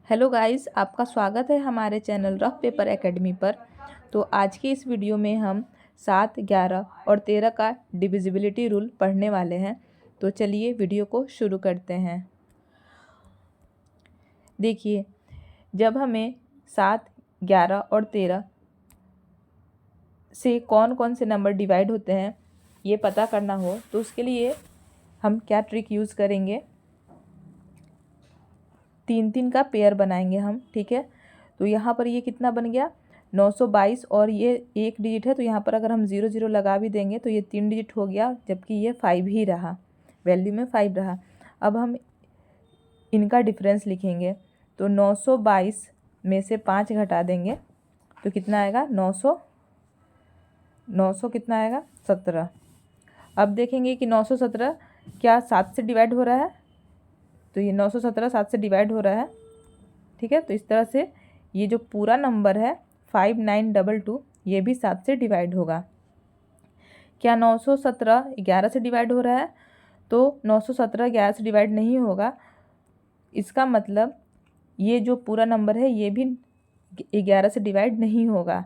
Hello guys, आपका स्वागत है हमारे चैनल रफ पेपर एकेडमी पर। तो आज की इस वीडियो में हम 7, 11 और 13 का डिविजिबिलिटी रूल पढ़ने वाले हैं। तो चलिए वीडियो को शुरू करते हैं। देखिए, जब हमें 7, 11 और 13 से कौन कौन से नंबर डिवाइड होते हैं ये पता करना हो तो उसके लिए हम क्या ट्रिक यूज़ करेंगे। 3 का पेयर बनाएंगे हम, ठीक है। तो यहाँ पर ये कितना बन गया 922 और ये एक डिजिट है, तो यहाँ पर अगर हम 0 0 लगा भी देंगे तो ये 3 डिजिट हो गया, जबकि ये 5 ही रहा, वैल्यू में 5 रहा। अब हम इनका डिफरेंस लिखेंगे, तो 922 में से 5 घटा देंगे तो कितना आएगा 900 कितना आएगा 17। अब देखेंगे कि 917 क्या 7 से डिवाइड हो रहा है, तो ये 917 7 से डिवाइड हो रहा है, ठीक है। तो इस तरह से ये जो पूरा नंबर है 5922 ये भी 7 से डिवाइड होगा। क्या 917 11 से डिवाइड हो रहा है, तो 917 11 से डिवाइड नहीं होगा। इसका मतलब ये जो पूरा नंबर है ये भी 11 से डिवाइड नहीं होगा।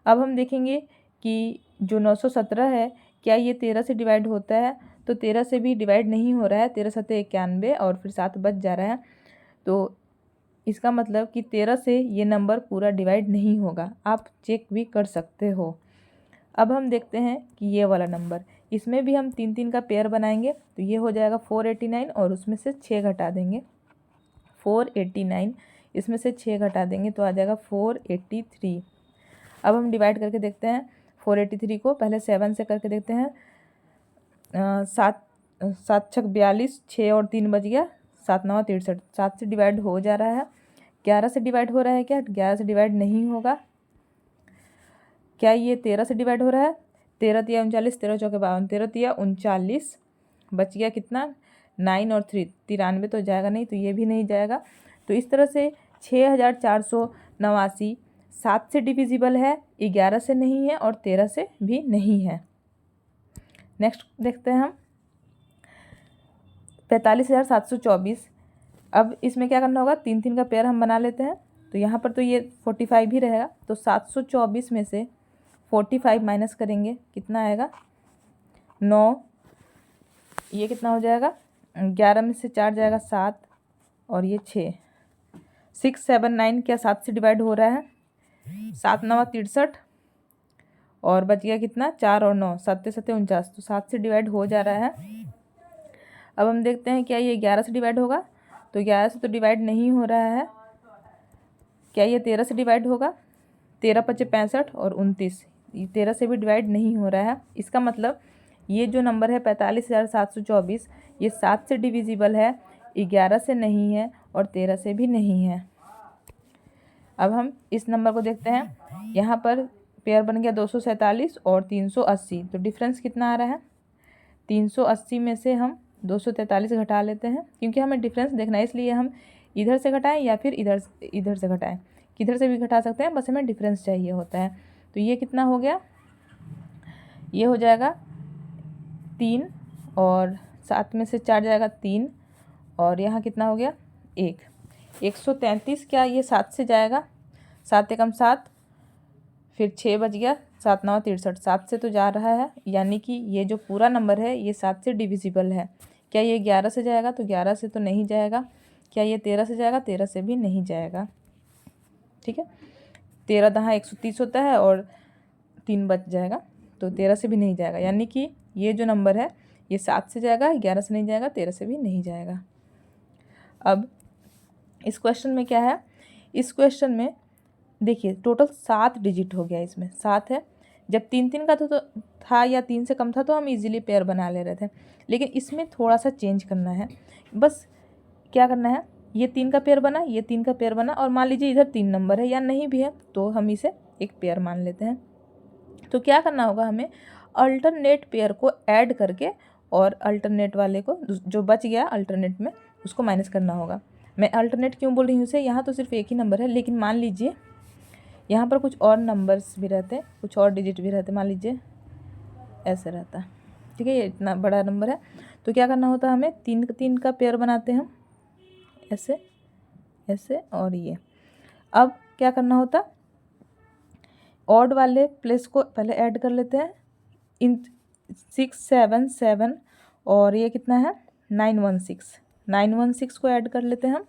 अब हम देखेंगे कि जो 917 है क्या ये 13 से डिवाइड होता है, तो 13 से भी डिवाइड नहीं हो रहा है। 13 7 91 और फिर 7 बच जा रहा है, तो इसका मतलब कि 13 से ये नंबर पूरा डिवाइड नहीं होगा। आप चेक भी कर सकते हो। अब हम देखते हैं कि ये वाला नंबर, इसमें भी हम 3 का पेयर बनाएंगे, तो ये हो जाएगा 489 और उसमें से 6 घटा देंगे। 489 इसमें से 6 घटा देंगे तो आ जाएगा 483। अब हम डिवाइड करके देखते हैं 483 को, पहले 7 से करके देखते हैं। 7 7 छक 42, 6 और 3 बच गया, 7 9 63। 7 से डिवाइड हो जा रहा है। 11 से डिवाइड हो रहा है क्या, 11 से डिवाइड नहीं होगा। क्या ये 13 से डिवाइड हो रहा है, 13 तिया 39, 13 चौके 52, 13 तिया 39, बच गया कितना 9 और 3 93 तो जाएगा नहीं, तो ये भी नहीं जाएगा। तो इस तरह से 6489 7 से डिविजिबल है, 11 से नहीं है और 13 से भी नहीं है। नेक्स्ट देखते हैं हम 45,724। अब इसमें क्या करना होगा, 3 का पेयर हम बना लेते हैं, तो यहाँ पर तो ये 45 ही रहेगा, तो 724 में से 45 माइनस करेंगे, कितना आएगा 9। ये कितना हो जाएगा 11 में से 4 जाएगा 7 और ये 6। 679 क्या 7 से डिवाइड हो रहा है, 7 9 63 और बच गया कितना 4 और 9 7 7 49, तो 7 से डिवाइड हो जा रहा है। अब हम देखते हैं क्या ये 11 से डिवाइड होगा, तो 11 से तो डिवाइड नहीं हो रहा है। क्या ये 13 से डिवाइड होगा, 13 पचे 65 और 29, ये 13 से भी डिवाइड नहीं हो रहा है। इसका मतलब ये जो नंबर है 45,724 ये 7 से डिविजिबल है, 11 से नहीं है और 13 से भी नहीं है। अब हम इस नंबर को देखते हैं, यहाँ पर पेयर बन गया 247 और 380, तो डिफरेंस कितना आ रहा है 380 में से हम 243 घटा लेते हैं, क्योंकि हमें डिफरेंस देखना है, इसलिए हम इधर से घटाएं या फिर इधर से घटाएं, किधर से भी घटा सकते हैं, बस हमें डिफरेंस चाहिए होता है। तो ये कितना हो गया, ये हो जाएगा 3 और 7 में से 4 जाएगा 3 और यहाँ कितना हो गया 1। 133 क्या ये 7 से जाएगा, 7 एकम 7, फिर 6 बच गया, 7 9 63, 7 से तो जा रहा है, यानी कि ये जो पूरा नंबर है ये 7 से डिविजिबल है। क्या ये 11 से जाएगा, तो 11 से तो नहीं जाएगा। क्या ये 13 से जाएगा, 13 से भी नहीं जाएगा, ठीक है। 13 दहा 130 होता है और 3 बच जाएगा, तो 13 से भी नहीं जाएगा, यानी कि ये जो नंबर है ये 7 से जाएगा, 11 से नहीं जाएगा, 13 से भी नहीं जाएगा। अब इस क्वेश्चन में क्या है, इस क्वेश्चन में देखिए टोटल 7 डिजिट हो गया, इसमें 7 है। जब 3 का तो था या 3 से कम था तो हम इजीली पेयर बना ले रहे थे, लेकिन इसमें थोड़ा सा चेंज करना है। बस क्या करना है, ये 3 का पेयर बना, ये 3 का पेयर बना, और मान लीजिए इधर 3 नंबर है या नहीं भी है तो हम इसे एक पेयर मान लेते हैं। तो क्या करना होगा, हमें अल्टरनेट पेयर को ऐड करके और अल्टरनेट वाले को जो बच गया अल्टरनेट में उसको माइनस करना होगा। मैं अल्टरनेट क्यों बोल रही हूँ उसे, यहाँ तो सिर्फ एक ही नंबर है, लेकिन मान लीजिए यहाँ पर कुछ और नंबर्स भी रहते, कुछ और डिजिट भी रहते, मान लीजिए ऐसे रहता, ठीक है। ये इतना बड़ा नंबर है, तो क्या करना होता है, हमें 3 का पेयर बनाते हैं हम ऐसे, ऐसे और ये। अब क्या करना होता, ऑड वाले प्लेस को पहले ऐड कर लेते हैं। इन 677 और ये कितना है 916 को ऐड कर लेते हैं हम।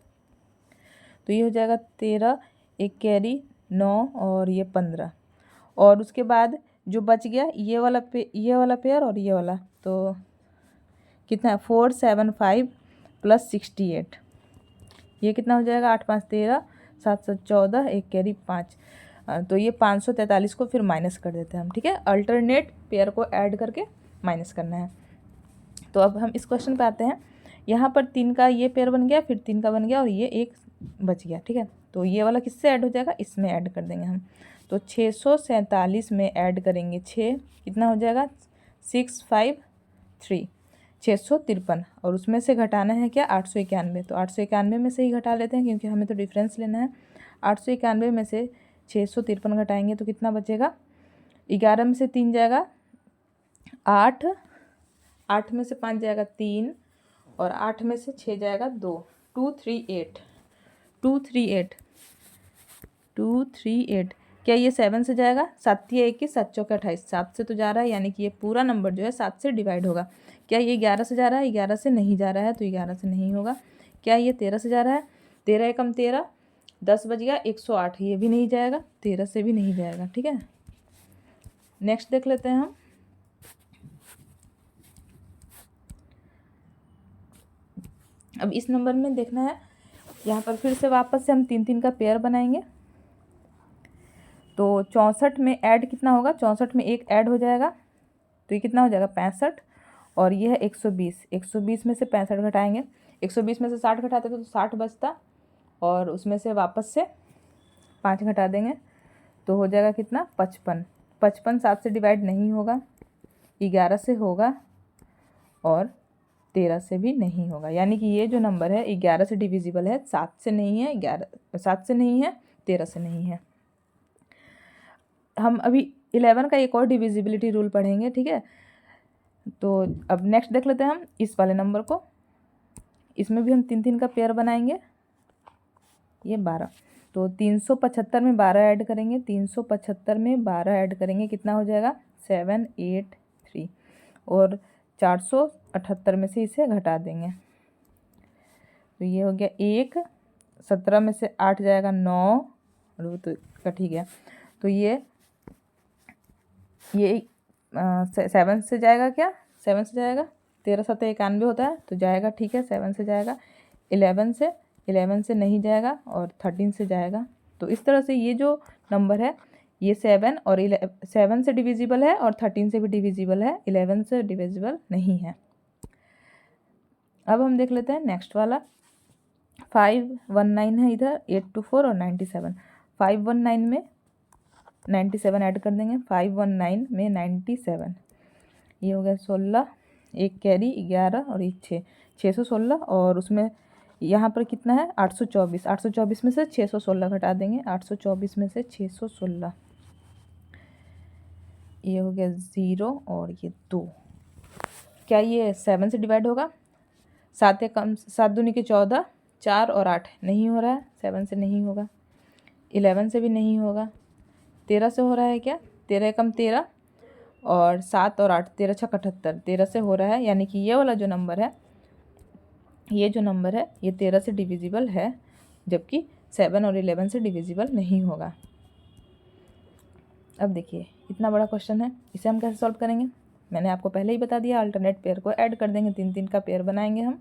तो ये हो जाएगा 13, एक कैरी 9 और ये 15। और उसके बाद जो बच गया ये वाला पेयर और ये वाला, तो कितना है 475 + 68, ये कितना हो जाएगा 8 5 13, 7 7 14, एक कैरी 5। तो ये 543 को फिर माइनस कर देते हैं हम। ठीक है, अल्टरनेट पेयर को ऐड करके माइनस करना है। तो अब हम इस क्वेश्चन पे आते हैं। यहाँ पर 3 का ये पेयर बन गया, फिर 3 का बन गया और ये एक बच गया। ठीक है, तो ये वाला किससे ऐड हो जाएगा, इसमें ऐड कर देंगे हम। तो 647 में ऐड करेंगे 6, कितना हो जाएगा 653, 653। और उसमें से घटाना है क्या 891, तो 891 में से ही घटा लेते हैं क्योंकि हमें तो डिफरेंस लेना है। 891 में से 653 घटाएंगे तो कितना बचेगा, 11 में से 3 जाएगा 8, 8 में से 5 जाएगा 3 और 8 में से 6 जाएगा 2, 238। क्या ये 7 से जाएगा, 7 या 21, 7 चौके 28, 7 से तो जा रहा है, यानी कि ये पूरा नंबर जो है 7 से डिवाइड होगा। क्या ये 11 से जा रहा है, 11 से नहीं जा रहा है, तो 11 से नहीं होगा। क्या ये 13 से जा रहा है, 13 एकम 13, 10 बज गया 108, ये भी नहीं जाएगा, 13 से भी नहीं जाएगा। ठीक है, नेक्स्ट देख लेते हैं हम। अब इस नंबर में देखना है, यहाँ पर फिर से वापस से हम 3 3 का पेयर बनाएंगे। तो 64 में ऐड कितना होगा, 64 में एक ऐड हो जाएगा, तो ये कितना हो जाएगा 65 और ये है 120। 120 में से 65 घटाएंगे, 120 में से 60 घटाते तो 60 बचता और उसमें से वापस से 5 घटा देंगे तो हो जाएगा कितना 55। 55 7 से डिवाइड नहीं होगा, 11 से होगा और 13 से भी नहीं होगा, यानी कि ये जो नंबर है 11 से डिविजिबल है, 7 से नहीं है, 7 से नहीं है, 13 से नहीं है। हम अभी 11 का एक और डिविजिबिलिटी रूल पढ़ेंगे। ठीक है, तो अब नेक्स्ट देख लेते हैं हम इस वाले नंबर को। इसमें भी हम 3 3 का पेयर बनाएंगे। ये 12, तो 375 में 12 ऐड करेंगे, 375 में 12 ऐड करेंगे, कितना हो जाएगा 783 और 478 में से इसे घटा देंगे तो ये हो गया 1, 17 में से 8 जाएगा 9 और वो तो कट ही गया, तो ये 7 से जाएगा, क्या 7 से जाएगा, 13 7 91 होता है तो जाएगा। ठीक है, 7 से जाएगा, 11 से नहीं जाएगा और 13 से जाएगा। तो इस तरह से ये जो नंबर है ये 7 और 7 से डिविजिबल है और 13 से भी डिविजिबल है, 11 से डिविजिबल नहीं है। अब हम देख लेते हैं नेक्स्ट वाला। 519 है इधर, 824 और 97। 519 में 97 ऐड कर देंगे, 519 में 97, ये हो गया 16, एक कैरी 11 और एक 6, 616 और उसमें यहाँ पर कितना है 824। 824 में से 616 घटा देंगे, 824 में से 616, ये हो गया 0 और ये 2। क्या ये 7 से डिवाइड होगा, 7 कम 7 दूनी के 14, 4 और 8 नहीं हो रहा है, 7 से नहीं होगा, 11 से भी नहीं होगा, 13 से हो रहा है क्या, 13 कम 13 और 7 और 8, 13 6 78, 13 से हो रहा है, यानी कि ये वाला जो नंबर है, ये जो नंबर है ये 13 से डिविजिबल है, जबकि 7 और 11 से डिविजिबल नहीं होगा। अब देखिए इतना बड़ा क्वेश्चन है, इसे हम कैसे सॉल्व करेंगे, मैंने आपको पहले ही बता दिया, अल्टरनेट पेयर को ऐड कर देंगे, 3 3 का पेयर बनाएंगे हम।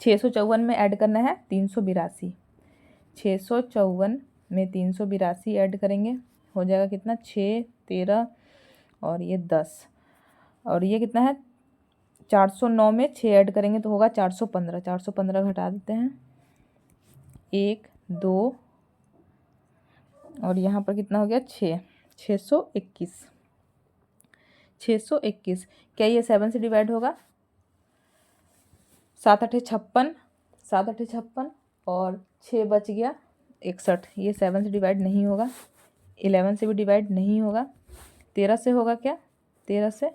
654 में ऐड करना है 382, 654 में 382 ऐड करेंगे, हो जाएगा कितना 6 13 और ये 10 और ये कितना है 409 में 6 ऐड करेंगे तो होगा 415, 415 घटा देते हैं 1 2 और यहाँ पर कितना हो गया 6, 621, 621। क्या ये 7 से डिवाइड होगा, 7 8 56, 7 8 56 और 6 बच गया 61, ये 7 से डिवाइड नहीं होगा, 11 से भी डिवाइड नहीं होगा, 13 से होगा क्या, 13 से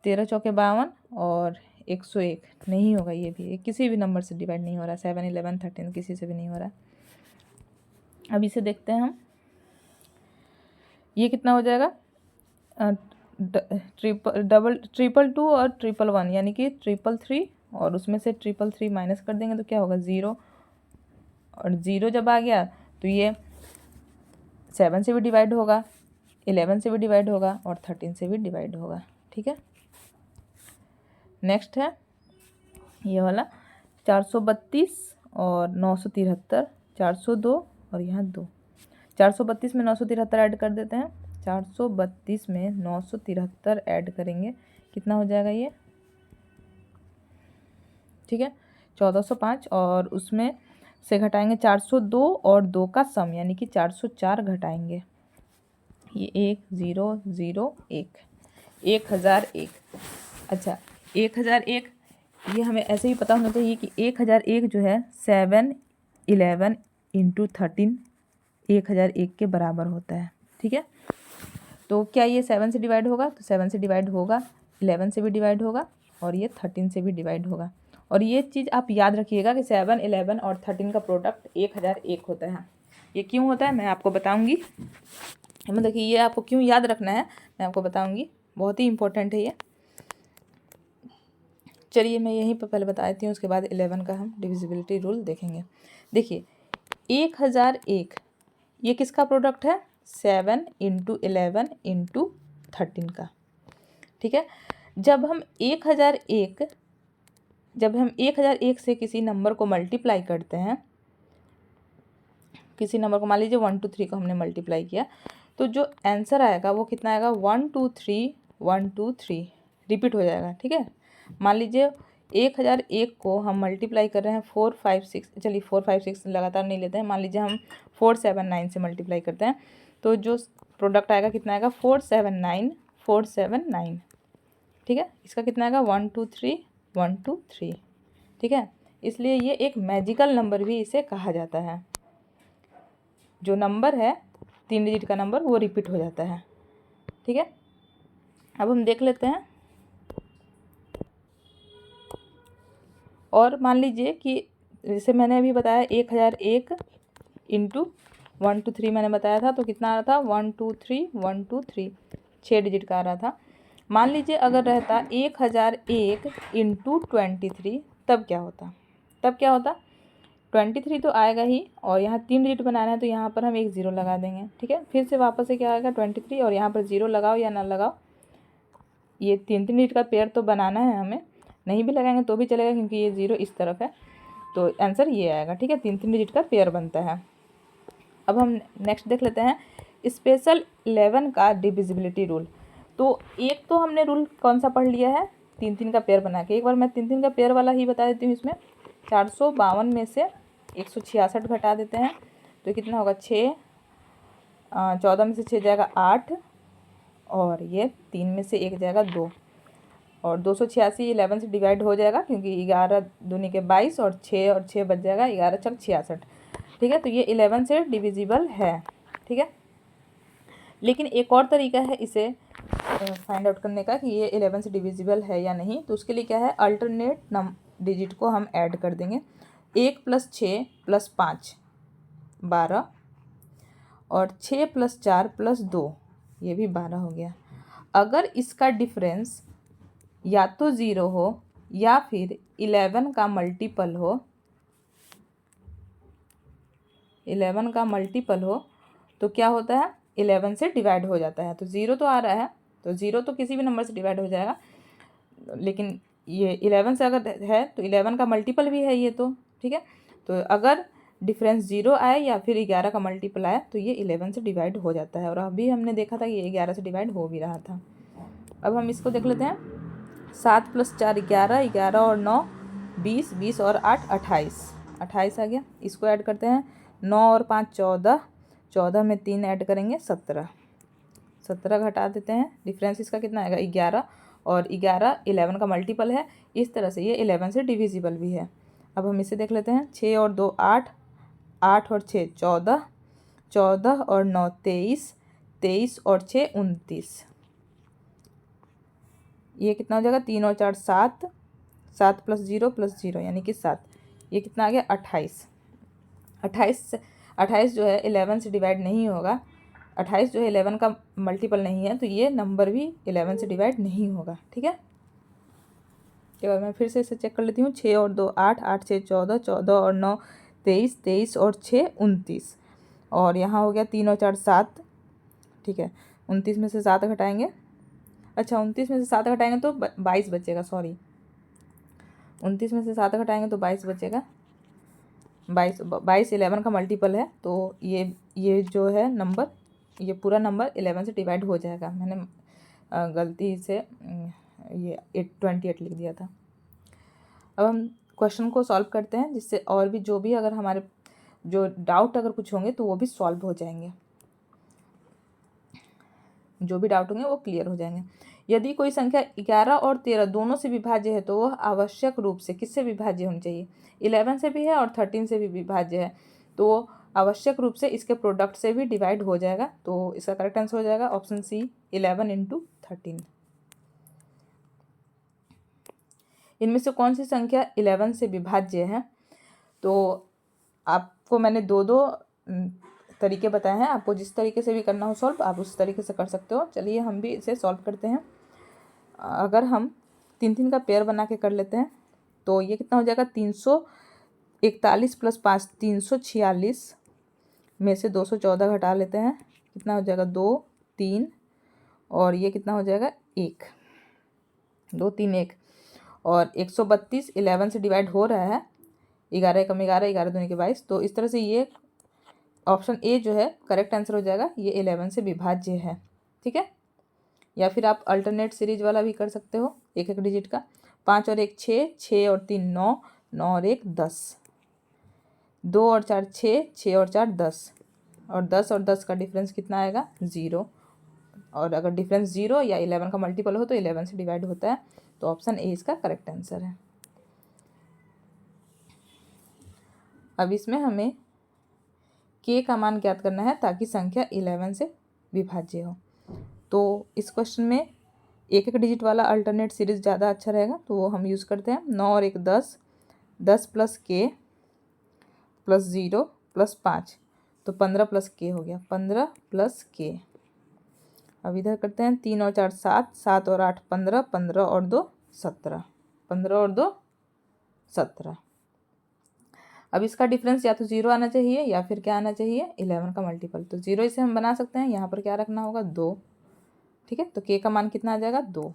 13 चौके 52 और 101 नहीं होगा, ये भी किसी भी नंबर से डिवाइड नहीं हो रहा। 7, 11, 13 किसी से भी नहीं हो रहा। अब इसे देखते हैं हम, ये कितना हो जाएगा, ट्रिपल 2 और 111 यानी कि 333 और उसमें से 333 माइनस कर देंगे तो क्या होगा 0, और 0 जब आ गया तो ये 7 से भी डिवाइड होगा, 11 से भी डिवाइड होगा और 13 से भी डिवाइड होगा। ठीक है, नेक्स्ट है ये वाला 432 और 973, 402 और यहाँ 2, 432 में 973 ऐड कर देते हैं। 432 में 973 ऐड करेंगे, कितना हो जाएगा ये, ठीक है 1405, और उसमें से घटाएंगे 402 और 2 का सम यानी कि 404 घटाएंगे, ये 1001, 1001। अच्छा 1001 ये हमें ऐसे ही पता होना चाहिए कि 1001 जो है 7, 11 इंटू 13 1001 के बराबर होता है। ठीक है, तो क्या ये 7 से डिवाइड होगा, तो 7 से डिवाइड होगा, 11 से भी डिवाइड होगा और ये 13 से भी डिवाइड होगा। और ये चीज़ आप याद रखिएगा कि 7, 11 और 13 का प्रोडक्ट 1001 होता है। ये क्यों होता है मैं आपको बताऊंगी, मतलब देखिए ये आपको क्यों याद रखना है मैं आपको बताऊंगी, बहुत ही इंपॉर्टेंट है ये। चलिए मैं यहीं पर पहले बता देती हूँ, उसके बाद 11 का हम डिविजिबिलिटी रूल देखेंगे। देखिए 1001 ये किसका प्रोडक्ट है, 7 इंटू 11 इंटू 13 का। ठीक है, जब हम 1001 से किसी नंबर को मल्टीप्लाई करते हैं, किसी नंबर को मान लीजिए 1 2 3 को हमने मल्टीप्लाई किया, तो जो आंसर आएगा वो कितना आएगा 1 2 3 1 2 3 रिपीट हो जाएगा। ठीक है, मान लीजिए 1001 को हम मल्टीप्लाई कर रहे हैं 4 5 6, चलिए 4 5 6 लगातार नहीं लेते हैं, मान लीजिए हम 4 7 9 से मल्टीप्लाई करते हैं, तो जो प्रोडक्ट आएगा कितना आएगा 4 7 9 4 7 9। ठीक है, इसका कितना आएगा 1 2 3 1 2 3। ठीक है, इसलिए ये एक मैजिकल नंबर भी इसे कहा जाता है, जो नंबर है 3 डिजिट का नंबर वो रिपीट हो जाता है। ठीक है, अब हम देख लेते हैं, और मान लीजिए कि जैसे मैंने अभी बताया 1001 इंटू 1 2 3 मैंने बताया था, तो कितना आ रहा था 1 2 3 1 2 3, 6 डिजिट का आ रहा था। मान लीजिए अगर रहता 1001 इंटू 23, तब क्या होता, 23 तो आएगा ही, और यहाँ 3 डिजिट बनाना है तो यहाँ पर हम एक 0 लगा देंगे। ठीक है, फिर से वापस से क्या आएगा 23, और यहाँ पर 0 लगाओ या ना लगाओ, ये 3 डिजिट का पेयर तो बनाना है हमें, नहीं भी लगाएंगे तो भी चलेगा क्योंकि ये 0 इस तरफ है, तो आंसर ये आएगा। ठीक है, 3 डिजिट का पेयर बनता है। अब हम नेक्स्ट देख लेते हैं स्पेशल 11 का डिविजिबिलिटी रूल। तो एक तो हमने रूल कौन सा पढ़ लिया है, 3 का पेयर बना के, एक बार मैं 3 का पेयर वाला ही बता देती हूँ। इसमें 452 में से 166 घटा देते हैं तो कितना होगा 6, 14 में से 6 जाएगा 8, और ये 3 में से 1 जाएगा 2, और 286 11 से डिवाइड हो जाएगा क्योंकि 11 दूनी के 22 और 6 बच जाएगा, 11 चक 66। ठीक है, तो ये 11 से डिविजिबल है। ठीक है, लेकिन एक और तरीका है इसे फाइंड आउट करने का कि ये 11 से डिविजिबल है या नहीं, तो उसके लिए क्या है, अल्टरनेट डिजिट को हम ऐड कर देंगे। 1 + 6 + 5 12, और 6 + 4 + 2 ये भी 12 हो गया। अगर इसका डिफरेंस या तो 0 हो या फिर 11 का मल्टीपल हो, 11 का मल्टीपल हो तो क्या होता है 11 से डिवाइड हो जाता है। तो 0 तो आ रहा है, तो 0 तो किसी भी नंबर से डिवाइड हो जाएगा, लेकिन ये 11 से अगर है तो 11 का मल्टीपल भी है ये तो। ठीक है, तो अगर डिफरेंस 0 आए या फिर 11 का मल्टीपल आए तो ये 11 से डिवाइड हो जाता है, और अभी हमने देखा था कि ये 11 से डिवाइड हो भी रहा था। अब हम इसको देख लेते हैं, 7 + 4 11, 11 और 9 20, 20 और 8 28, 28 आ गया। इसको ऐड करते हैं, 9 और 5 14, 14 में 3 ऐड करेंगे 17, 17 घटा देते हैं, डिफरेंस इसका कितना आएगा 11, और 11 11 का मल्टीपल है, इस तरह से ये 11 से डिविजिबल भी है। अब हम इसे देख लेते हैं, 6 और 2 8, 8 और 6 14, 14 और 9 23, 23 और 6 29, ये कितना हो जाएगा 3 और 4 7, 7 + 0 यानी कि 7। ये कितना आ गया 28। 28 जो है 11 से डिवाइड नहीं होगा। 28 जो है 11 का मल्टीपल नहीं है, तो ये नंबर भी 11 से डिवाइड नहीं होगा। ठीक है, एक बार मैं फिर से इसे चेक कर लेती हूँ। 6 और 2 8, 8 6 14, 14 और 9 23, 23 और 6 29, और यहाँ हो गया 3 और 4 7। ठीक है, 29 में से 7 घटाएंगे, अच्छा 29 में से 7 घटाएंगे तो 22 बचेगा, सॉरी 29 में से 7 घटाएंगे तो 22 बचेगा। 22 11 का मल्टीपल है, तो ये जो है नंबर, ये पूरा नंबर 11 से डिवाइड हो जाएगा। मैंने गलती से ये 28 लिख दिया था। अब हम क्वेश्चन को सॉल्व करते हैं, जिससे और भी जो भी अगर हमारे जो डाउट अगर कुछ होंगे तो वो भी सॉल्व हो जाएंगे, जो भी डाउट होंगे वो क्लियर हो जाएंगे। यदि कोई संख्या 11 और 13 दोनों से विभाज्य है तो वह आवश्यक रूप से किससे विभाज्य होनी चाहिए? 11 से भी है और 13 से भी विभाज्य है, तो आवश्यक रूप से इसके प्रोडक्ट से भी डिवाइड हो जाएगा। तो इसका करेक्ट आंसर हो जाएगा ऑप्शन सी 11 × 13। इनमें से कौन सी संख्या 11 से विभाज्य है? तो आपको मैंने दो तरीके बताए हैं, आपको जिस तरीके से भी करना हो सॉल्व आप उस तरीके से कर सकते हो। चलिए हम भी इसे सॉल्व करते हैं। अगर हम 3 का पेयर बना के कर लेते हैं तो ये कितना हो जाएगा 341 + 5 346 में से 214 घटा लेते हैं, कितना हो जाएगा 2 3, और ये कितना हो जाएगा 1 2 3 1, और 132 11 से डिवाइड हो रहा है, 11 कम 11 11 दूनी के 22, तो इस तरह से ये ऑप्शन ए जो है करेक्ट आंसर हो जाएगा, ये 11 से विभाज्य है। ठीक है, या फिर आप अल्टरनेट सीरीज वाला भी कर सकते हो, एक एक डिजिट का। 5 और 1 6, 6 और 3 9, 9 और 1 10, 2 और 4 6, 6 और 4 10, और 10 और 10 का डिफरेंस कितना आएगा 0, और अगर डिफरेंस 0 या 11 का मल्टीपल हो तो 11 से डिवाइड होता है, तो ऑप्शन ए इसका करेक्ट आंसर है। अब इसमें हमें के का मान ज्ञात करना है ताकि संख्या 11 से विभाज्य हो। तो इस क्वेश्चन में एक एक डिजिट वाला अल्टरनेट सीरीज ज़्यादा अच्छा रहेगा, तो वो हम यूज़ करते हैं। 9 और 1 10, 10 + k + 0 + 5, तो 15 + k हो गया, 15 + k। अब इधर करते हैं 3 और 4 7, 7 और 8 15, 15 और 2 17, 15 और 2 17। अब इसका डिफरेंस या तो 0 आना चाहिए या फिर क्या आना चाहिए 11 का मल्टीपल, तो 0 इसे हम बना सकते हैं, यहाँ पर क्या रखना होगा 2। ठीक है, तो k का मान कितना आ जाएगा 2,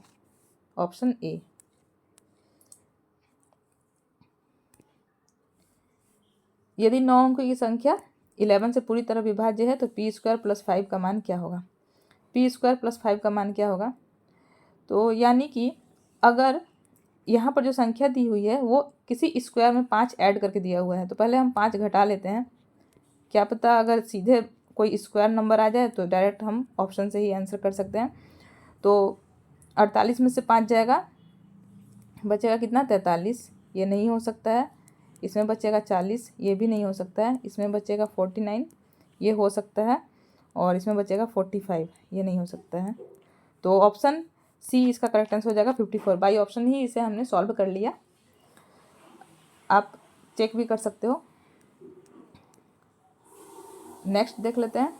ऑप्शन ए। यदि 9 अंकों की संख्या 11 से पूरी तरह विभाज्य है तो p² + 5 का मान क्या होगा? p² + 5 का मान क्या होगा? तो यानी कि अगर यहाँ पर जो संख्या दी हुई है वो किसी स्क्वायर में 5 ऐड करके दिया हुआ है, तो पहले हम 5 घटा लेते हैं, क्या पता अगर सीधे कोई स्क्वायर नंबर आ जाए तो डायरेक्ट हम ऑप्शन से ही आंसर कर सकते हैं। तो 48 में से 5 जाएगा, बचेगा कितना 43, ये नहीं हो सकता है। इसमें बचेगा 40, ये भी नहीं हो सकता है। इसमें बचेगा 49, ये हो सकता है, और इसमें बचेगा 45, ये नहीं हो सकता है। तो ऑप्शन सी इसका करेक्ट आंसर हो जाएगा 54। बाई ऑप्शन ही इसे हमने सॉल्व कर लिया, आप चेक भी कर सकते हो। नेक्स्ट देख लेते हैं,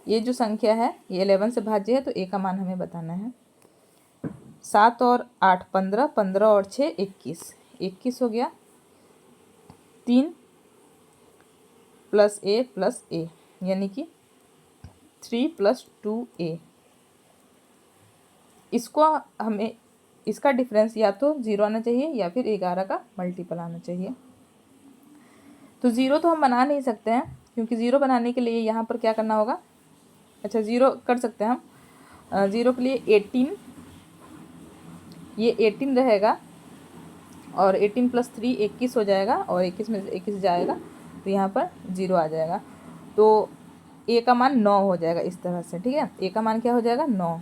ये जो संख्या है ये 11 से भाज्य है, तो ए का मान हमें बताना है। 7 और 8 15, 15 और 6 21, 21 हो गया। 3 + a + a यानी कि 3 + 2a। इसको हमें इसका डिफरेंस या तो 0 आना चाहिए या फिर 11 का मल्टीपल आना चाहिए। तो 0 तो हम बना नहीं सकते हैं, क्योंकि 0 बनाने के लिए यहाँ पर क्या करना होगा, अच्छा 0 कर सकते हैं हम। 0 के लिए 18, ये 18 रहेगा, और 18 + 3 21 हो जाएगा, और 21 में से 21 जाएगा तो यहाँ पर 0 आ जाएगा। तो a का मान 9 हो जाएगा इस तरह से। ठीक है, a का मान क्या हो जाएगा 9।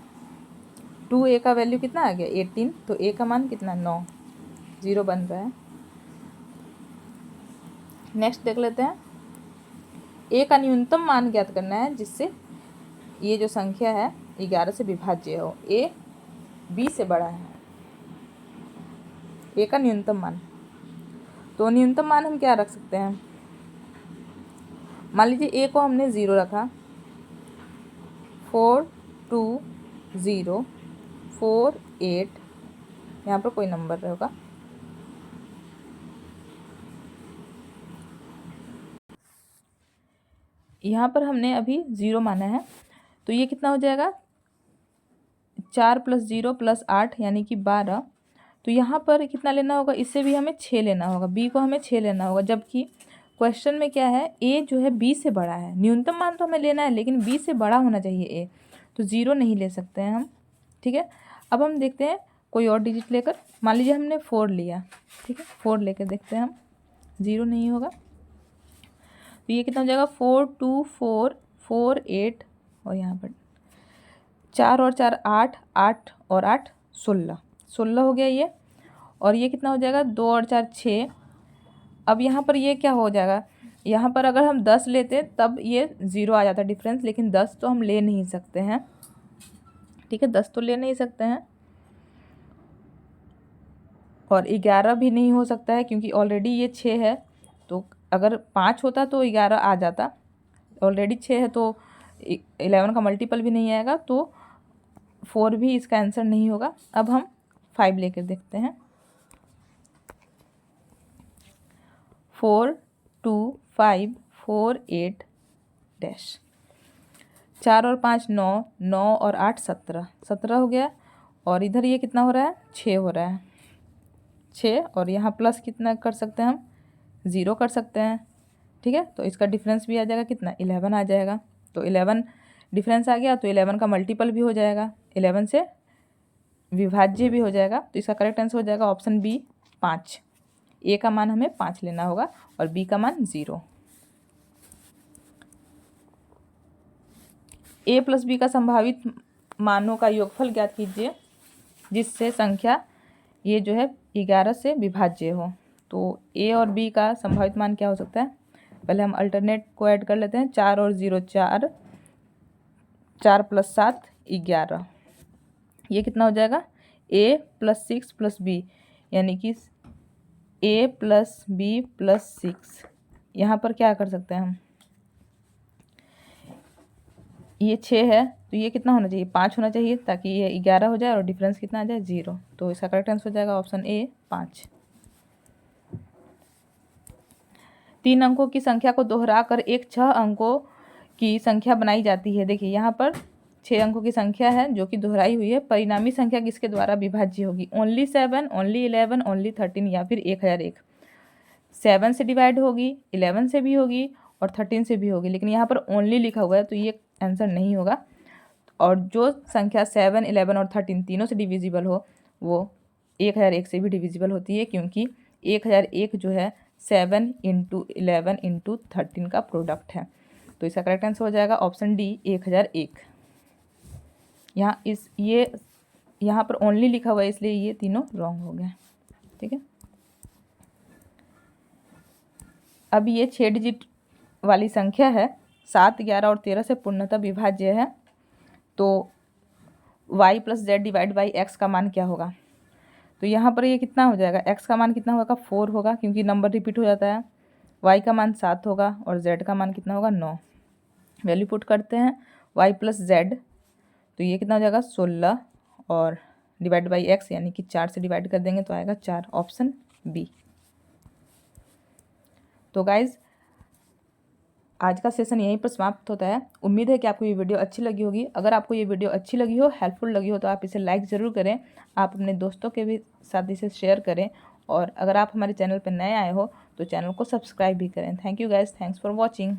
2a का वैल्यू कितना आ गया 18, तो a का मान कितना 9, 0 बन रहा है। नेक्स्ट देख लेते हैं, a का न्यूनतम मान ज्ञात करना है जिससे ये जो संख्या है 11 से विभाज्य हो। a b से बड़ा है, ए का न्यूनतम मान। तो न्यूनतम मान हम क्या रख सकते हैं, मान लीजिए ए को हमने 0 रखा, 4 2 0 4 8, यहाँ पर कोई नंबर होगा, यहाँ पर हमने अभी 0 माना है, तो ये कितना हो जाएगा 4 + 0 + 8 यानी कि 12। तो यहाँ पर कितना लेना होगा, इससे भी हमें 6 लेना होगा, बी को हमें 6 लेना होगा, जबकि क्वेश्चन में क्या है, ए जो है बी से बड़ा है। न्यूनतम मान तो हमें लेना है लेकिन बी से बड़ा होना चाहिए ए, तो 0 नहीं ले सकते हैं हम। ठीक है, अब हम देखते हैं कोई और डिजिट लेकर, मान लीजिए हमने 4 लिया, ठीक है, 4 लेकर देखते हैं हम, 0 नहीं होगा। तो ये कितना हो जाएगा 4 2 4 4 8 और यहाँ पर 4 और 4 8 8 और 8 16 16 हो गया ये। और ये कितना हो जाएगा 2 और 4 6। अब यहाँ पर ये क्या हो जाएगा, यहाँ पर अगर हम 10 लेते तब ये 0 आ जाता डिफरेंस, लेकिन 10 तो हम ले नहीं सकते हैं। ठीक है, 10 तो ले नहीं सकते हैं, और 11 भी नहीं हो सकता है क्योंकि ऑलरेडी ये 6 है। तो अगर 5 होता तो 11 आ जाता, ऑलरेडी 6 है तो 11 का मल्टीपल भी नहीं आएगा, तो 4 भी इसका आंसर नहीं होगा। अब हम 5 लेकर देखते हैं, 4 2 5 4 8 डैश, 4 और 5 9 9 और 8 17 17 हो गया। और इधर ये कितना हो रहा है 6 हो रहा है 6, और यहाँ प्लस कितना कर सकते हैं हम 0 कर सकते हैं। ठीक है, तो इसका डिफरेंस भी आ जाएगा कितना 11 आ जाएगा। तो 11 डिफरेंस आ गया तो 11 का मल्टीपल भी हो जाएगा, 11 से विभाज्य भी हो जाएगा। तो इसका करेक्ट आंसर हो जाएगा ऑप्शन बी 5। ए का मान हमें 5 लेना होगा और बी का मान 0। ए प्लस बी का संभावित मानों का योगफल ज्ञात कीजिए जिससे संख्या ये जो है 11 से विभाज्य हो। तो ए और बी का संभावित मान क्या हो सकता है, पहले हम अल्टरनेट को ऐड कर लेते हैं। 4 और 0 4, 4 + 7 11, ये कितना हो जाएगा a + 6 + b, यानी कि a + b + 6। यहाँ पर क्या कर सकते हैं हम, ये 6 है तो ये कितना होना चाहिए 5 होना चाहिए, ताकि ये 11 हो जाए और डिफरेंस कितना आ जाए 0। तो इसका करेक्ट आंसर हो जाएगा ऑप्शन ए 5। 3 अंकों की संख्या को दोहराकर एक 6 अंकों की संख्या बनाई जाती है। देखिए यहाँ पर 6 अंकों की संख्या है जो कि दोहराई हुई है। परिणामी संख्या किसके द्वारा विभाज्य होगी, ओनली 7, ओनली 11, ओनली 13 या फिर 1001। 7 से डिवाइड होगी, 11 से भी होगी और 13 से भी होगी, लेकिन यहाँ पर ओनली लिखा हुआ है तो ये आंसर नहीं होगा। और जो संख्या 7, 11 और 13 तीनों से डिविजिबल हो वो 1001 से भी डिविजिबल होती है, क्योंकि 1001 जो है 7 × 11 × 13 का प्रोडक्ट है। तो इसका करेक्ट आंसर हो जाएगा ऑप्शन डी 1001। यहाँ पर ओनली लिखा हुआ है इसलिए ये तीनों रॉन्ग हो गए। ठीक है, अब ये 6 डिजिट वाली संख्या है, 7, 11 और 13 से पूर्णतः विभाज्य है। तो y + z / x का मान क्या होगा, तो यहाँ पर ये कितना हो जाएगा, x का मान कितना होगा 4 होगा क्योंकि नंबर रिपीट हो जाता है, y का मान 7 होगा और z का मान कितना होगा 9। वैल्यू पुट करते हैं y + z, तो ये कितना हो जाएगा 16 और / x यानी कि 4 से डिवाइड कर देंगे तो आएगा 4, ऑप्शन बी। तो गाइज़ आज का सेशन यहीं पर समाप्त होता है। उम्मीद है कि आपको ये वीडियो अच्छी लगी होगी। अगर आपको ये वीडियो अच्छी लगी हो, हेल्पफुल लगी हो, तो आप इसे लाइक ज़रूर करें। आप अपने दोस्तों के भी साथ इसे शेयर करें, और अगर आप हमारे चैनल पर नए आए हो तो चैनल को सब्सक्राइब भी करें। Thank you guys, thanks for watching.